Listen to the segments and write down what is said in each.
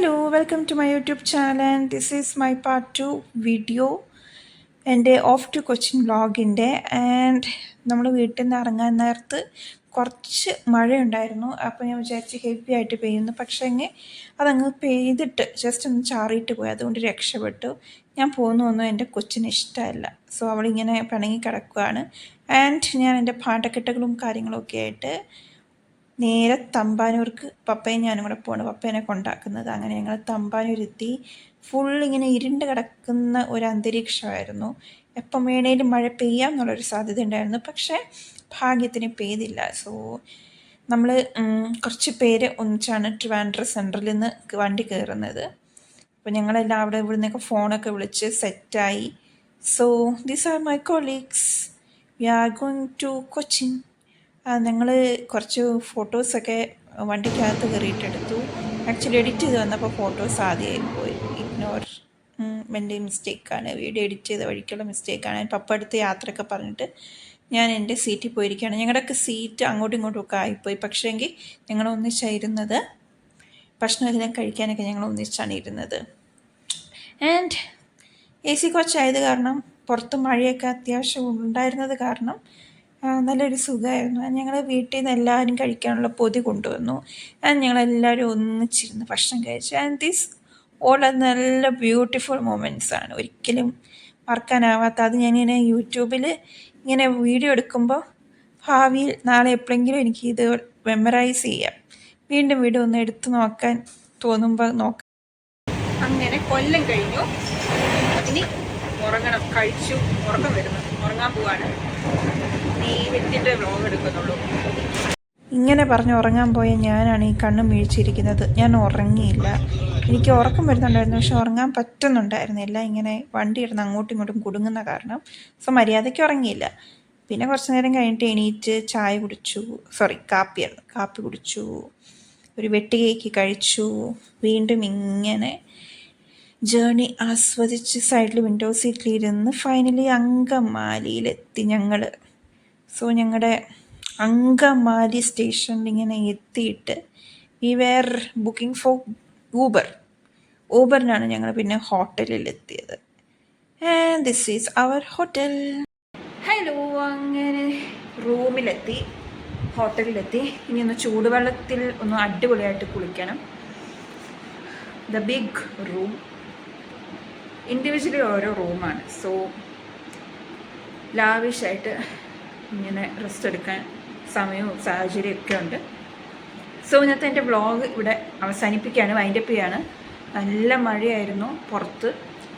Hello, welcome to my YouTube channel and this is my part 2 video എൻ്റെ of two Cochin വ്ളോഗിൻ്റെ. And നമ്മൾ വീട്ടിൽ നിന്ന് ഇറങ്ങാൻ നേരത്ത് കുറച്ച് മഴയുണ്ടായിരുന്നു. അപ്പോൾ ഞാൻ വിചാരിച്ച് ഹെവി ആയിട്ട് പെയ്യുന്നു, പക്ഷേ എങ്കിൽ അതങ്ങ് പെയ്തിട്ട് ജസ്റ്റ് ഒന്ന് ചാറിയിട്ട് പോയി, അതുകൊണ്ട് രക്ഷപ്പെട്ടു. ഞാൻ പോകുന്നൊന്നും എൻ്റെ കൊച്ചിന് ഇഷ്ടമല്ല. സോ അവളിങ്ങനെ പിണങ്ങി കിടക്കുകയാണ്. ആൻഡ് ഞാൻ എൻ്റെ പാട്ടക്കെട്ടുകളും കാര്യങ്ങളൊക്കെ ആയിട്ട് നേരെ തമ്പാനൂർക്ക് പപ്പയും ഞാനും കൂടെ പോവാണ്. പപ്പേനെ കൊണ്ടാക്കുന്നത്. അങ്ങനെ ഞങ്ങൾ തമ്പാനൂരെത്തി. ഇങ്ങനെ ഇരുണ്ട് കിടക്കുന്ന ഒരു അന്തരീക്ഷമായിരുന്നു. എപ്പം വേണേലും മഴ പെയ്യാം എന്നുള്ളൊരു സാധ്യത ഉണ്ടായിരുന്നു, പക്ഷേ ഭാഗ്യത്തിന് പെയ്തില്ല. സോ നമ്മൾ കുറച്ച് പേര് ഒന്നിച്ചാണ് ട്രിവാൻഡ്രം സെൻട്രലിൽ നിന്ന് വണ്ടി കയറുന്നത്. അപ്പോൾ ഞങ്ങളെല്ലാം അവിടെ ഇവിടുന്നൊക്കെ ഫോണൊക്കെ വിളിച്ച് സെറ്റായി. So these are my colleagues. We are going to Cochin. ഞങ്ങൾ കുറച്ച് ഫോട്ടോസൊക്കെ വണ്ടിക്കകത്ത് കയറിയിട്ടെടുത്തു. ആക്ച്വലി എഡിറ്റ് ചെയ്ത് വന്നപ്പോൾ ഫോട്ടോസ് ആദ്യമായി പോയി. ഇഗ്നോർ, എൻ്റെ മിസ്റ്റേക്കാണ്. വീഡിയോ എഡിറ്റ് ചെയ്ത വഴിക്കുള്ള മിസ്റ്റേക്കാണ്. പപ്പ അടുത്ത് യാത്രയൊക്കെ പറഞ്ഞിട്ട് ഞാൻ എൻ്റെ സീറ്റിൽ പോയിരിക്കുകയാണ്. ഞങ്ങളുടെയൊക്കെ സീറ്റ് അങ്ങോട്ടും ഇങ്ങോട്ടും ഒക്കെ ആയിപ്പോയി. പക്ഷേങ്കിൽ ഞങ്ങൾ ഒന്നിച്ചായിരുന്നത്. ഭക്ഷണമെല്ലാം കഴിക്കാനൊക്കെ ഞങ്ങൾ ഒന്നിച്ചാണ് ഇരുന്നത്. ആൻഡ് എ സി കോച്ചായത് കാരണം പുറത്ത് മഴയൊക്കെ അത്യാവശ്യം ഉണ്ടായിരുന്നത് കാരണം നല്ലൊരു സുഖമായിരുന്നു. ഞങ്ങൾ വീട്ടിൽ നിന്ന് എല്ലാവരും കഴിക്കാനുള്ള പൊതി കൊണ്ടുവന്നു. ഞങ്ങളെല്ലാവരും ഒന്നിച്ചിരുന്ന് ഭക്ഷണം കഴിച്ചു. ആൻഡ് ദിസ് ഓൾ നല്ല ബ്യൂട്ടിഫുൾ മൊമെൻറ്റ്സ് ആണ്, ഒരിക്കലും മറക്കാനാവാത്ത. അത് ഞാനിങ്ങനെ യൂട്യൂബിൽ ഇങ്ങനെ വീഡിയോ എടുക്കുമ്പോൾ ഭാവിയിൽ നാളെ എപ്പോഴെങ്കിലും എനിക്ക് ഇത് മെമ്മറൈസ് ചെയ്യാം, വീണ്ടും വീണ്ടും ഒന്ന് എടുത്തു നോക്കാൻ തോന്നുമ്പോൾ നോക്കാം. അങ്ങനെ കൊല്ലം കഴിഞ്ഞു. ഇനി ഉറങ്ങണം. കഴിച്ചു, ഉറക്കം വരുന്നു, ഉറങ്ങാൻ പോവാണ്. നീ വ്യക്തിൻ്റെ വ്ലോഗ് എടുക്കുന്നുള്ളൂ. ഇങ്ങനെ പറഞ്ഞ് ഉറങ്ങാൻ പോയ ഞാനാണ് ഈ കണ്ണും വീഴ്ചയിരിക്കുന്നത്. ഞാൻ ഉറങ്ങിയില്ല. എനിക്ക് ഉറക്കം വരുന്നുണ്ടായിരുന്നു, പക്ഷെ ഉറങ്ങാൻ പറ്റുന്നുണ്ടായിരുന്നില്ല. ഇങ്ങനെ വണ്ടി ഇരുന്ന് അങ്ങോട്ടും ഇങ്ങോട്ടും കുടുങ്ങുന്ന കാരണം. സോ മര്യാദയ്ക്ക് ഉറങ്ങിയില്ല. പിന്നെ കുറച്ച് നേരം കഴിഞ്ഞിട്ട് എണീറ്റ് ചായ കുടിച്ചു. കാപ്പി കുടിച്ചു. ഒരു വെട്ട് കേക്ക് കഴിച്ചു. വീണ്ടും ഇങ്ങനെ ജേണി ആസ്വദിച്ച് സൈഡിൽ വിൻഡോ സീറ്റിലിരുന്ന് ഫൈനലി അങ്കമാലിയിലെത്തി ഞങ്ങൾ. സോ ഞങ്ങളുടെ അങ്കമാലി സ്റ്റേഷനിൽ ഇങ്ങനെ എത്തിയിട്ട് വി വെയർ ബുക്കിംഗ് ഫോർ ഊബറിനാണ് ഞങ്ങൾ പിന്നെ ഹോട്ടലിൽ എത്തിയത്. And this is our hotel. Hello, അങ്ങനെ റൂമിലെത്തി, ഹോട്ടലിലെത്തി. ഇനി ഒന്ന് ചൂടുവെള്ളത്തിൽ ഒന്ന് അടിപൊളിയായിട്ട് കുളിക്കണം. ദ ബിഗ് റൂം, ഇൻഡിവിജ്വലി ഓരോ റൂമാണ്. സോ ലാവിഷായിട്ട് ഇങ്ങനെ റെസ്റ്റ് എടുക്കാൻ സമയവും സാഹചര്യമൊക്കെ ഉണ്ട്. സോ ഇന്നത്തെ എൻ്റെ വ്ളോഗ് ഇവിടെ അവസാനിപ്പിക്കുകയാണ്, വൈൻഡപ്പ് ചെയ്യാണ്. നല്ല മഴയായിരുന്നു പുറത്ത്.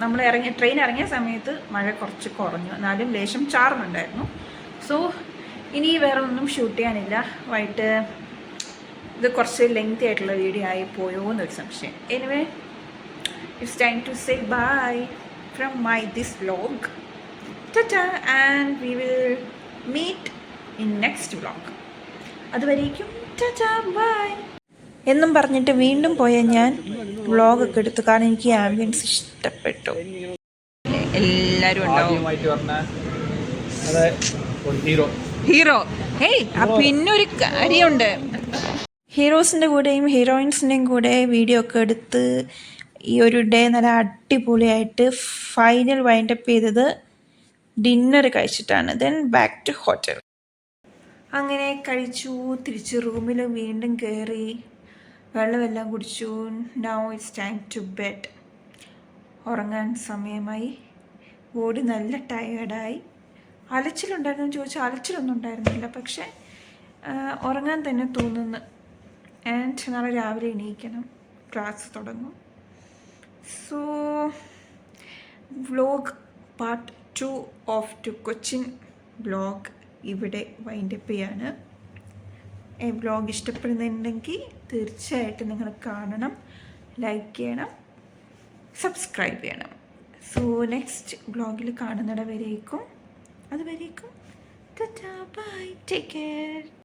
നമ്മൾ ട്രെയിൻ ഇറങ്ങിയ സമയത്ത് മഴ കുറച്ച് കുറഞ്ഞു, എന്നാലും ലേശം ചാറുന്നുണ്ടായിരുന്നു. സോ ഇനി വേറെ ഒന്നും ഷൂട്ട് ചെയ്യാനില്ല. വൈകിട്ട് ഇത് കുറച്ച് ലെങ്തി ആയിട്ടുള്ള വീഡിയോ ആയി പോയോ എന്നൊരു സംശയം. Anyway, it's time to say bye from this vlog. Ta-ta, and we will meet in next vlog. അതുവരേക്കും ta-ta, bye എന്നും പറഞ്ഞിട്ട് വീണ്ടും പോയ ഞാൻ വ്ളോഗൊക്കെ എടുത്തു, കാരണം എനിക്ക് ആംബിയൻസ് ഇഷ്ടപ്പെട്ടു. എല്ലാവരും ഉണ്ടാവും. ഹീറോ, ഹേയ്, പിന്നൊരു കാര്യമുണ്ട്. ഹീറോസിൻ്റെ കൂടെയും ഹീറോയിൻസിൻ്റെയും കൂടെ വീഡിയോ ഒക്കെ എടുത്ത് ഈ ഒരു ഡേ നല്ല അടിപൊളിയായിട്ട് ഫൈനൽ വൈൻഡപ്പ് ചെയ്തത് ഡിന്നർ കഴിച്ചിട്ടാണ്. Then back to hotel. അങ്ങനെ കഴിച്ചു, തിരിച്ച് റൂമിൽ വീണ്ടും കയറി, വെള്ളമെല്ലാം കുടിച്ചു. Now it's time to bed. ഉറങ്ങാൻ സമയമായി. ബോഡി നല്ല ടയേർഡായി. അലച്ചിലുണ്ടായിരുന്നു ചോദിച്ചാൽ അലച്ചിലൊന്നും ഉണ്ടായിരുന്നില്ല, പക്ഷേ ഉറങ്ങാൻ തന്നെ തോന്നുന്നു. ആൻഡ് നാളെ രാവിലെ എണീക്കണം, ക്ലാസ് തുടങ്ങും. So vlog part 2 of two Cochin vlog ഇവിടെ വൈൻഡപ്പ് ചെയ്യാണ്. ഈ വ്ലോഗ് ഇഷ്ടപ്പെടുന്നുണ്ടെങ്കിൽ തീർച്ചയായിട്ടും നിങ്ങൾ കാണണം, ലൈക്ക് ചെയ്യണം, സബ്സ്ക്രൈബ് ചെയ്യണം. സോ നെക്സ്റ്റ് വ്ലോഗിൽ കാണുന്നിടവരേക്കും, അതുവരേക്കും ടാറ്റാ, ബൈ, ടേക്ക് കെയർ.